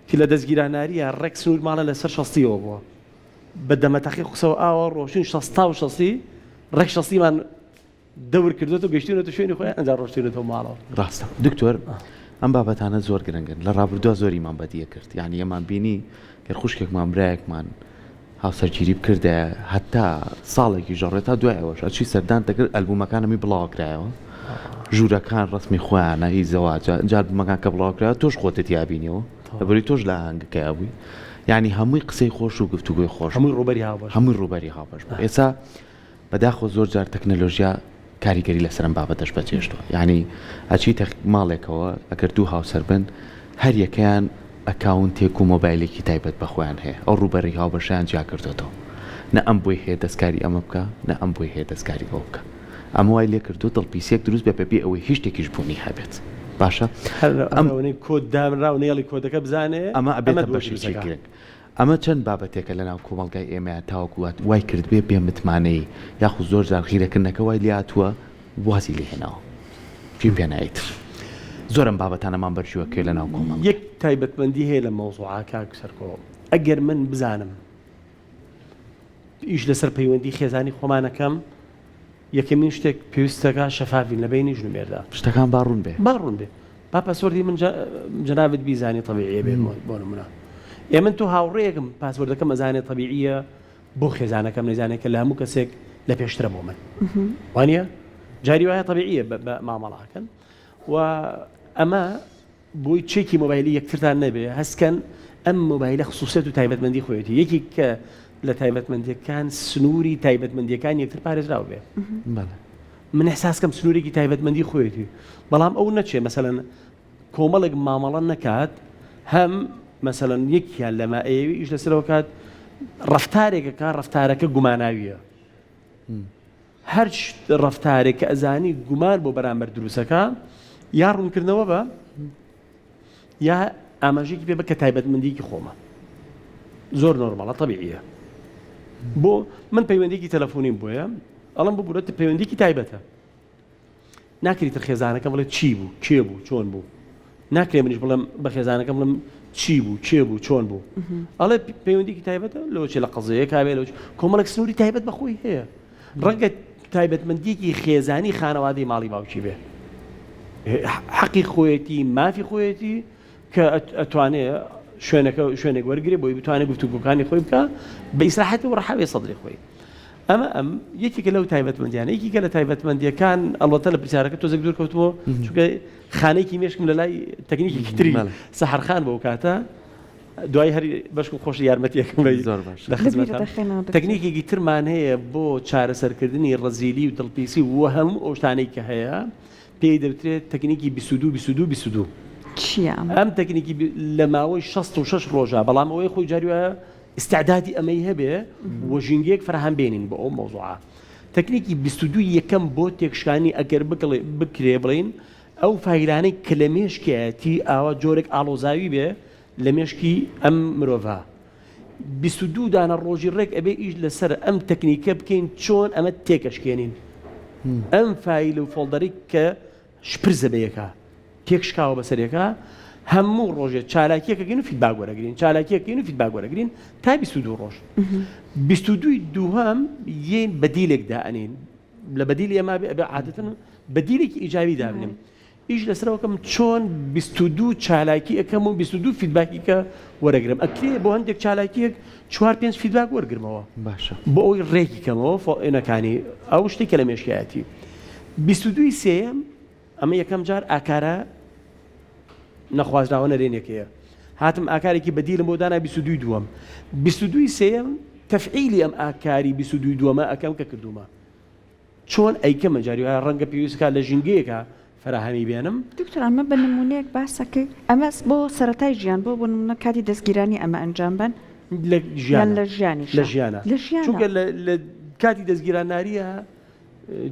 [SPEAKER 2] که لە دەستگیراناریە ڕێک سنوور ماڵە لەسەر شەستیەوە بووە بە دەمەتەقی قسەوە ئاوە ڕۆشتین 60 ڕێک شەستیمان دەور کردوێت و گەشتونەوە شوێنی خۆیان ئەنجا ڕۆشتێنێتەوە ماڵەوە
[SPEAKER 1] ڕاستە دکتۆر ئەم بابەتانە زۆر گرنگن لە ڕابردووە زۆریمان بەدیە کرد یعنی ئەمان بینی گەر خوشکێکمان برایەکمان هاوسەرگیری بکردە هەتا ساڵێکی ژەڕێت تا دوای ئەوەش ئەچی سەردان دەکرد ئەلبومەکانەمی بڵاوکرایەوە ژوورەکان ڕسمی خۆیانە هی زەواجە جار بمەکان کە بڵاوکرایەوە تۆش خۆتت یابینیەوە لەبەری تۆش لە هەنگەکەی بووی یعنی هەمووی قسەی خۆش و گفتوگۆی خۆش هەمووی ڕوبەری هاوبەش ئێستا بەداخۆ زۆر جار تەکنەلۆژیا کاریگەری لەسەرم بابەتەش بەجێشتووە یعنی ئەچیتە ماڵێکەوە ئەگەر دوو هاوسەر بن هەر یەکەیان ئەکاونتێک و مۆبایلێکی تایبەت بەخۆیان هەیە ئەو ڕوبەری هاوبەشیان جیا کردوێتەوە نە ئەم بۆی هەیە دەستکاری ئەمە بکە نە ئەم بۆی هەیە دەستکاری ئەو بکە ئەمە وای لێ کردو دڵپیسێک دروست بێ بەبێ ئەوەی هیچ شتێکیش بوونی هەبێت باشە
[SPEAKER 2] ئەمەی کۆد دامراو نێڵی کۆدەکە بزانێ
[SPEAKER 1] ئەمە ئەبێتە بەشێکی گرنگ ئەمە چەند بابەتێکە لەناو کۆمەڵگای ئێمە تاوەکوات وای کرد بێ متمانەی یاخود زۆر جار خیرەکردنەکە وای لاتووە وازی لێ هێناوە پێ پێنایتر زۆرم بابەتانەمان بەرژووەکە لەناو کۆمەڵ
[SPEAKER 2] یەک تایبەتمەندی هەیە لە مەوزوعە کاک سەرکۆ ئەگەر من بزانم ئیش لەسەر پەیوەندی خێزانی خۆمانەکەم یەکەمین شتێک پێویستەکە شەفافین لە بینی ژنومێردا
[SPEAKER 1] شتەکان باڕوون بێ
[SPEAKER 2] با پاسوەردی من جەنابەت بیزانی طبیعیە بێ بۆ نمونە ئێمە تۆ هاوڕێیەکم پاسوەردەکەم ئەزانێت طبیعیە بۆ خێزانەکەم نەزانێت کە لە هەموو کەسێک لە پێشترە بۆ من وانە جاری وایە طبیعیە بە مامەڵاکەن و ئەمە بۆی چێکی مۆبایلی یەکترتان نەبێ هەستکەن ئەم مۆبایلە خصوصیت و تایبەتمەندی خۆیەتی یەکی کە لە تایبەتمەندیەکان سنووری تایبەتمەندیەکان یەکتر پارێزراو بێ من احساسکەم سنوورێکی تایبەتمەندی خۆیەتی بەڵام ئەو نەچێ مەسەلەن کۆمەڵێک مامەڵە نەکات هەم مەسەلەن یەکیان لەما ئەوی ئیش لەسەرەوە کات ڕەفتارێکەکە ڕەفتارەکە گوماناویە هەر ڕەفتارێک کە ئەزانی گومان بۆ بەرامبەر دروستەکە یا ڕوونکردنەوە بە یا ئاماژەیەکی پێ بە کە تایبەتمەندیەکی خۆمە زۆر نۆرماڵە طبیعیە بۆ من پەیوەندیەکی تەلەفۆنیم بۆیە ئەڵم ببوورێت پەیوەندیەکی تایبەتە ناکریتر خێزانەکەم بڵێ چی بوو کێ بوو چۆن بوو ناکرێ منیش بڵێم بە خێزانەکەم بڵم چی بوو کێ بوو چۆن بوو ئەڵێ پەیوەندیەکی تایبەتە لەوەچێ لە قەزەیە کابێ لەوە کۆمەڵێک سنووری تایبەت بەخۆی هەیە ڕەنگە تایبەتمەندیەکی خێزانی خانەوادەی ماڵی باوکی بێ حەقی خۆیەتی مافی خۆیەتی کە ئەتوانێت شوێنێک وەرگێ بۆی بتوانێت گفتوگۆکانی خۆی بکە بە ئیسراحەتی و ڕەحاوی سەدری خۆی. ئەم یەکێکە لەو تایبەتمەندیانە یەکێکە لە تایبەتمەندیەکان ئەڵبەتە لە پرسیارەکە تۆزێک دوور کەوتمەوە چونکە خانەیەکی مێشکم لە لای تەکنیکی تری سەحەرخان بەو کاتە دوای هەری بەشکم خۆش یارمەتیەکەم
[SPEAKER 1] زۆر باش
[SPEAKER 2] لە خزمەتان تەکنیکێکی ترمان هەیە بۆ چارەسەرکردنی ڕەزیلی و دڵپیسی و هەموو ئەو شتانەی کە هەیە پێی دەوترێت تەکنیکی 22
[SPEAKER 3] چیە
[SPEAKER 2] ئەم تەکنیکی لە ماوەی 66 ڕۆژە بەڵام ئەوەی خۆی جاری وایە استعدادی ئەمەی هەبێ و ژینگەیەک فراهەم بێنین بۆ ئەو مۆزوعە. تەکنیکی 22 یەکەم بۆ تێکشکانی ئەگەر بکرێ بڵین ئەو فایلانەی کە لە مێشکایەتی ئاوا جۆرێک ئاڵۆزاوی بێ لە مێشکی ئەم مرۆڤە 22 دانە ڕۆژی ڕێک ئەبێ ئیش لەسەر ئەم تەکنیکە بکەین چۆن ئەمە تێکەشکێنین ئەم فایل و فۆڵدەری کە شپرزە بەیەکە تێکشکاوە بەسەرێکە هەموو ڕۆژێت چالاکیەکەگەین و فیدباک وەرەگرین چالاکیەکەین و فیدباک وەرەگرین تا 22 ڕۆژ 22 دووهەم یەن بەدیلێک دائنین لە بەدیلی ئەما بێ عادەتەن بەدیلێکی ئیجابی دابنێم ئیش لەسەرەوەکەم چۆن 22 چالاکی ئەەکەم و 22 فیدباکی کە وەرەگرم ئەکرێ بۆ هەندێک چالاکیەک 4-5 فیدباک وەرگرمەوە
[SPEAKER 1] باشە
[SPEAKER 2] بۆ ئەوی ڕێکی کەمەوە فۆئینەکانی ئەو شتێکە لە مێشکایەتی 22 سێم ئەمە یەکەم جار ئاکارە نەخوازراوە نەرێنێکەیە هاتم ئاکارێکی بەدیلم بۆ دانا 22 دووەم 22 سێم تەفعیلی ئەم ئاکاری 22 دووەمە ئەەکەم کە کردومە چۆن ئەیکەمە جاریوایە ڕەنگە پێویستکە لە ژینگەیەکە فراهەمی بێنم
[SPEAKER 3] دکتۆر ئەمە بە نمونەیەک باسەکەی ئەمە بۆ سەرەتای ژیان بۆ نمونە کاتی دەستگیرانی ئەمە ئەنجام بن
[SPEAKER 2] لە
[SPEAKER 3] ژیانی
[SPEAKER 2] لە ژیانە چونکە لە کاتی دەستگیراناریە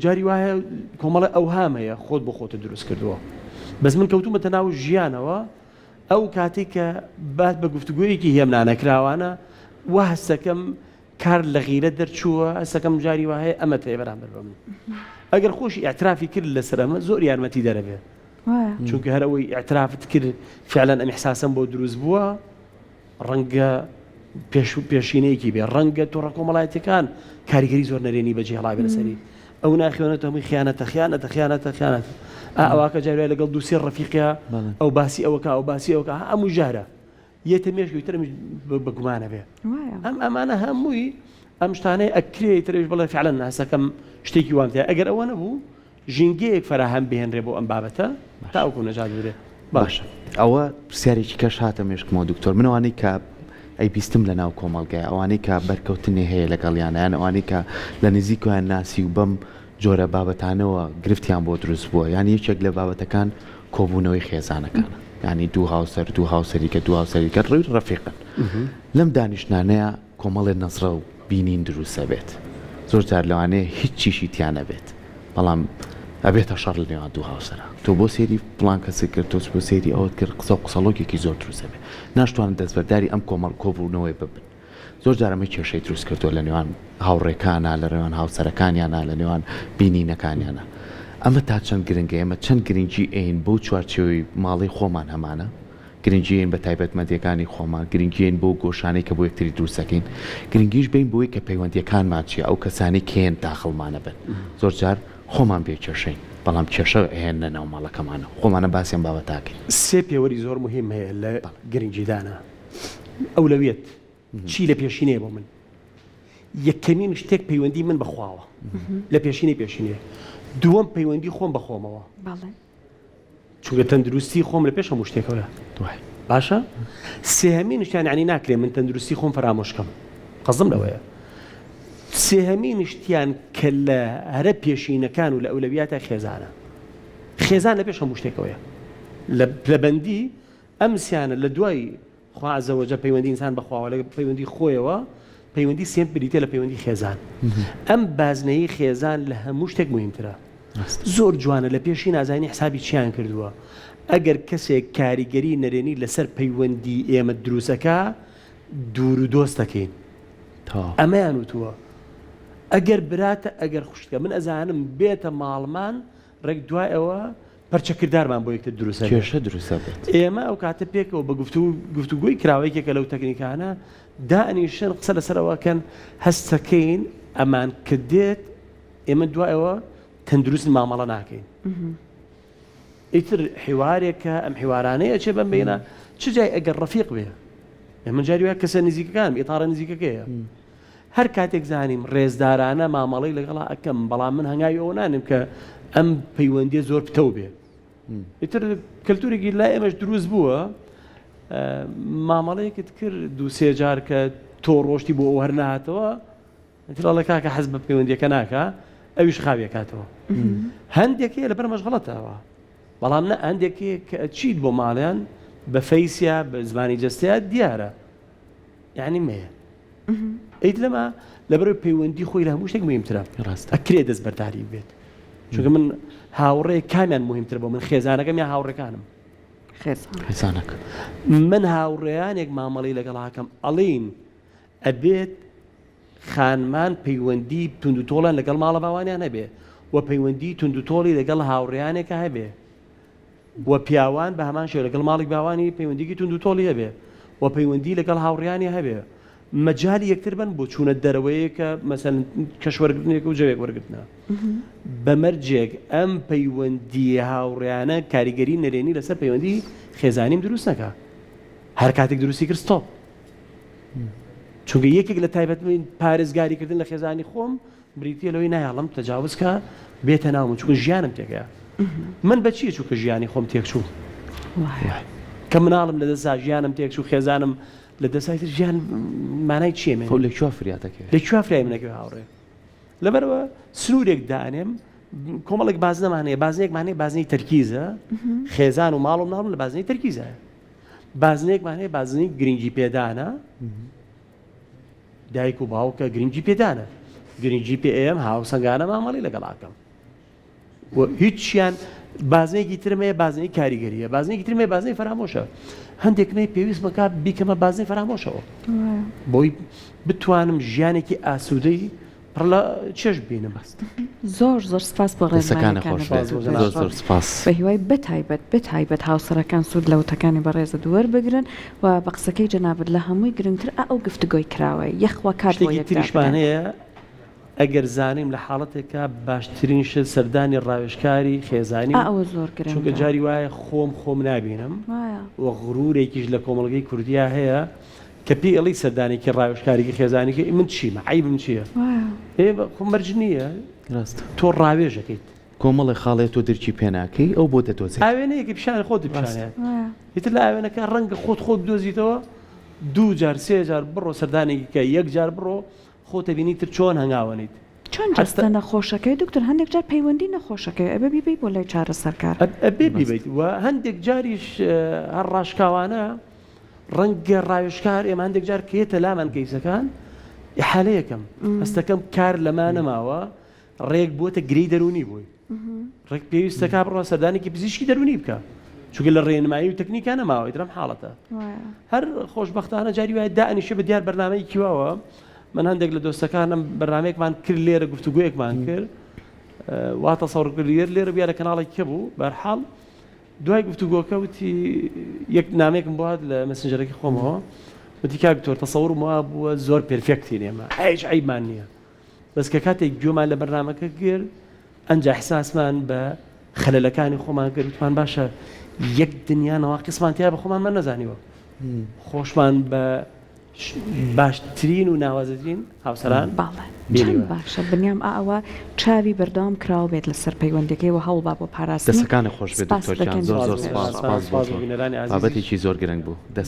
[SPEAKER 2] جاری وایە کۆمەڵە ئەوهام هەیە خۆت بۆ خۆتە دروست کردووە بەس من کەوتومەتە ناو ژیانەوە ئەو کاتێک کە بات بە گفتوگویەکی هێمنانەکراوانە وا هەستەکەم کار لە غیرە دەرچووە هەستەکەم جاری وایە ئەمە تێ بەرامبەر بە من ئەگەر خۆشی ئاعترافی کرد لەسەر ئەمە زۆر یارمەتی دەرەبێ چونکە هەرەوەی ئاعترافت کرد فعلەن ئەم احساسم بۆ دروست بووە ڕەنگە پێشینەیەکی بێ ڕەنگە تۆڕە کۆمەڵایەتەکان کاریگەری زۆر نەرێنی بەجێ هەڵا بێ لەسەری ئەو ناخوێنێتە هەمووی خیانەتە ئەوواکە جاروای لەگەڵ دووسێ ڕەفیقیا ئەو باسی ئەوەکە ئەو باسی ئەوکە هەموو ژارە یەتە مێشکی ترم بەگومانە بێ ئەم ئەمانە هەمووی ئەم شتانەی ئەکرێ ترێش بڵێ فعلەن هەسەکەم شتێکی وام تێ ئەگەر ئەوە نەبوو ژینگەیەک فراهەم بهێنرێ بۆ ئەم بابەتە تاوەکو نەجات بدرێ
[SPEAKER 1] باشە ئەوە پرسیارێکی کەش هاتە مێشکمەوە دکتۆر منەوانەی کە ئەی بیستم لە ناو کۆمەڵگای ئەوانەی کە بەرکەوتنی هەیە لەگەڵیانیان ئەوانەی کە لە نزیکیان ناسی و بەم جۆرە بابەتانەوە گرفتیان بۆ دروست بووە یانی یەکێک لە بابەتەکان کۆبوونەوەی خێزانەکان ینی دوو هاوسەریکە ڕووی ڕەفیقن لەم دانیشتانەیە کۆمەڵێ نەزرە و بینین دروستە بێت زۆر جار لەوانەیە هیچ چیشی تیانە بێت بەڵام ئەبێتە شەڕ لە نێوان دوو هاوسەرە تۆ بۆ سێری پڵان کەسی کرد تۆس بۆ سێری ئەوت کرد قسە و قسەڵۆکێکی زۆر دروستە بێت ناشتوانن دەستبەرداری ئەم کۆمەڵ کۆبوونەوەی ببن زۆر جارەمە کێشەی دروست کردووە لە نێوان هاوڕێکانە لە نێوان هاوسەرەکانیانە لە نێوان بینینەکانیانە ئەمە تا چەند گرنگە ئێمە چەند گرنگی ئین بۆ چوارچێوەی ماڵی خۆمان هەمانە گرنگیین بە تایبەتمەندیەکانی خۆمان گرنگیین بۆ گۆشانەی کە بۆ یەکتری دروستەکەین گرنگیش بین بۆی کە پەیوەندیەکانمان چیە ئەو کەسانی کێن داخڵمانە بن زۆر جار خۆمان بێ کێشەین بەڵام کێشە هێنە ناو ماڵەکەمانە خۆمانە باسییان بابەتاکەین
[SPEAKER 2] سێ پێوەری زۆر مهم هەیە لە گرنگیدانە ئەولەویەت چی لە پێشینەیە بۆ من یەکەمین شتێک پەیوەندی من بەخواوە لە پێشینەیە دووەم پەیوەندی خۆم بەخۆمەوە چونکە تەندروستی خۆم لە پێش هەموو شتێکەوە باشە سێهەمین شتیان عنی ناکرێ من تەندروستی خۆم فرامۆشکەم قەزم لەوەیە سێهەمین شتیان کە لە هەرە پێشینەکان و لە ئەولەویاتە خێزان لە پێش هەموو شتێکەوەیە لە بەندی ئەم سیانە لە دوای خوا عەزەوەجەل پەیوەندی ئینسان بەخواوە لە پەیوەندی خۆیەوە پەیوەندی سێم بریتە لە پەیوەندی خێزان ئەم بازنەیی خێزان لە هەموو شتێک مهمترە زۆر جوانە لە پێشی نازانی حسابی چیان کردووە ئەگەر کەسێک کاریگەری نەرێنی لەسەر پەیوەندی ئێمە دروستەکە دوور و دۆست دەکەین ئەمەیان وتووە ئەگەر براتە ئەگەر خوشتکە من ئەزانم بێتە ماڵمان ڕێک دوای ئەوە پەرچەکردارمان بۆ یەکتر دروستە
[SPEAKER 1] کێشە دروستە بێت
[SPEAKER 2] ئێمە ئەو کاتە پێکەوە بە گفتوگوی کراوەیەکێکە لەو تەکنیکانە دائنیشن قسە لەسەرەوەکەن هەستەکەین ئەمان کە دێت ئێمە دوایەوە تەندروست مامەڵە ناکەین ئیتر حیوارێکە ئەم حیوارانەیە چێ بەم بینە چ جای ئەگەر ڕەفیق بێ من جاری وایە کەسە نزیکەکانم ئێتارە نزیکەکەیە هەر کاتێک زانیم ڕێزدارانە مامەڵەی لەگەڵا ئەەکەم بەڵام من هەنگاوی ئەوە نانم کە ئەم پەیوەندیە زۆر پتە بێ ئیتر کەلتورێکی لای ئێمەش دروست بووە مامەڵەیەکت کرد دوو سێ جار کە تۆ ڕۆشتی بۆ ئەو هەر نهاتەوە ئەڵێ کاکە حەز بە پەیوەندیەکە ناکە ئەویش خاوێکاتەوە هەندێکەیە لەبەر مەشغەڵەتەوە بەڵام نە هەندێکی کە چیت بۆ ماڵیان بە فەیسیا بە زمانی جەستەیە دیارە یعنی مەیە ئەیت لەمە لەبەرەوەی پەیوەندی خۆی لە هەموو شتێک مهمترە ئەکرێ دەست بەرداری بێت چونکە من هاوڕێ کامیان مهمتر بۆ من خێزانەکەم یا هاوڕێکانم
[SPEAKER 1] خێزانەکە
[SPEAKER 2] من هاوڕێیانێک مامەڵی لەگەڵاکەم ئەڵین ئەبێت خانمان پەیوەندی توندوتۆڵان لەگەڵ ماڵە باوانیان هەبێ و پەیوەندی توندوتۆڵی لەگەڵ هاوڕێیانێکە هەبێ و پیاوان بە هەمان شێوە لەگەڵ ماڵی باوانی پەیوەندیکی توندوتۆڵی هەبێ و پەیوەندی لەگەڵ هاوڕێیانی هەبێ مەجای یەکتر بن بۆ چوونە دەرەوەیە کە مەسەن کەشوەرگرتنێک و جەوێک وەرگرتنە بەمەرجێک ئەم پەیوەندی هاوڕێیانە کاریگەری نەرێنی لەسەر پەیوەندی خێزانیم دروست نەکە هەر کاتێک دروستی کرد ستۆپ چونکە یەکێک لە تایبەتمەوەی پارێزگاریکردن لە خێزانی خۆم بریتە لەوەی نایاڵم تەجاوزکە بێتە ناوم چونکە ژیانم تێکەیە من بەچیە چووکە ژیانی خۆم تێکچوو کە مناڵم لە دەستا ژیانم تێکچوو خێزانم لە دەسایتر ژیان مانای چیێمێ
[SPEAKER 1] لەکوێ فریاتەکە
[SPEAKER 2] لەکوێ فرای منەکەی هاوڕێ لەبەرەوە سنوورێک دانێم کۆمەڵێک بازنەمانەیە بازنێکمانەیە بازنەی تەرکیزە خێزان و ماڵ و مناڵم لە بازنەی تەرکیزە بازنێکمانەیە بازنەی گرنگی پێدانە دایک و باوکە گرنگی پێدانە گرنگی پێ ئێم هاوسەنگانە مامەڵی لەگەڵاکەم و هیچیان بازنێکی ترمەیە بازنەی کاریگەریە بازنێکی ترمێ بازنەی فەرامۆشە هەندێکنەی پێویست بکات بیکەمە بازنەی فەرامۆشەوە بۆی بتوانم ژیانێکی ئاسوودەی پڕ لە چێژ بینم بەست
[SPEAKER 3] زۆر سپاس بۆ ڕێزمانەکانت
[SPEAKER 1] زۆر سپاس
[SPEAKER 3] بە هیوای بەتایبەت هاوسەرەکان سوود لە وتەکانی بەڕێزە دووەر بگرن و بە قسەکەی جەنابەت لە هەمووی گرنگتر ئەو گفتگۆی کراوە یەخوا کات بۆ
[SPEAKER 2] یەکتریشمانەیە ئەگەر زانیم لە حاڵەتێکە باشترین شت سەردانی ڕاوێژکاری خێزانی
[SPEAKER 3] ئەوە زۆر گرنگە
[SPEAKER 2] چونکە جاری وایە خۆم نابینم و غرورێکیش لە کۆمەڵگەی کوردیا هەیە کە پێی ئەڵی سەردانێکی ڕاوێژکارێکی خێزانێکی من چیمە عیبم چییە خۆ مەرج نییە تۆ ڕاوێژەکەیت
[SPEAKER 1] کۆمەڵی خاڵێت تۆ دەرکی پێناکەی ئەو بۆ دەدۆزێت
[SPEAKER 2] ئاوێنەیەکی پیشانی خۆت پیشانێت هیتر لە ئاوێنەکە ڕەنگە خۆت دۆزیتەوە دوو جار سێ جار بڕۆ سەردانێکی کە یەک جار بڕۆ خۆتە بینی تر چۆن هەنگاوەنیت
[SPEAKER 3] چۆن جستە نەخۆشەکەی دکتۆر هەندێک جار پەیوەندی نەخۆشەکەی ئەبێ بیبی بۆ لای چارە سەرکار
[SPEAKER 2] ئەبێ بیبیت و هەندێک جاریش هەر ڕاشکاوانە ڕەنگە ڕاوێژکار ئێمە هەندێک جار کێتە لامان کەیسەکان حالەیەکەم هەستەکەم کار لەما نەماوە ڕێک بۆتە گرەی دەرونی بووی ڕێک پێویستەکە بڕۆ سەردانێکی پزیشکی دەرونی بکە چونکە لە ڕێنمایی و تەکنیکە نەماوە درەم حاڵەتە هەر خۆشبەختانە جاری وایە دائنیشە بە دیار بەرنامەی کیواوە من هەندێک لە دۆستەکانم بەرنامەیەکمان کرد لێرە گفتوگویەکمان کرد وا تەسەوڕ کرد لێرە بیا لە کەناڵێکی کە بوو بەرحاڵ دوای گفتوگۆکە وتی یەک نامێکم بۆ لە مەسنجەرەکەی خۆمەوە وتی کاک دکتۆر تەسەوڕم وا بووە زۆر پێرفێکتی ئێمە هیچ عیبمان نییە بەس کە کاتێک گوێمان لە بەرنامەکە گرت ئەنجا احساسمان بە خەلەلەکانی خۆمان کرد وتمان باشە یەک دنیانەوە قسمان تیا بە خۆمان من نەزانیوە خۆشمان بە باشترین و ناوازترین هاوسەران
[SPEAKER 3] باشە بنیام ئەوە چاوی بەردەوام کراوە بێت لەسەر پەیوەندەکەی و هەوڵبا بۆ پاراستنی
[SPEAKER 1] دەسەکانی خۆش بێت دکتۆر جان زۆر سپاس بابەتێکی زۆر گرنگ بوو دەست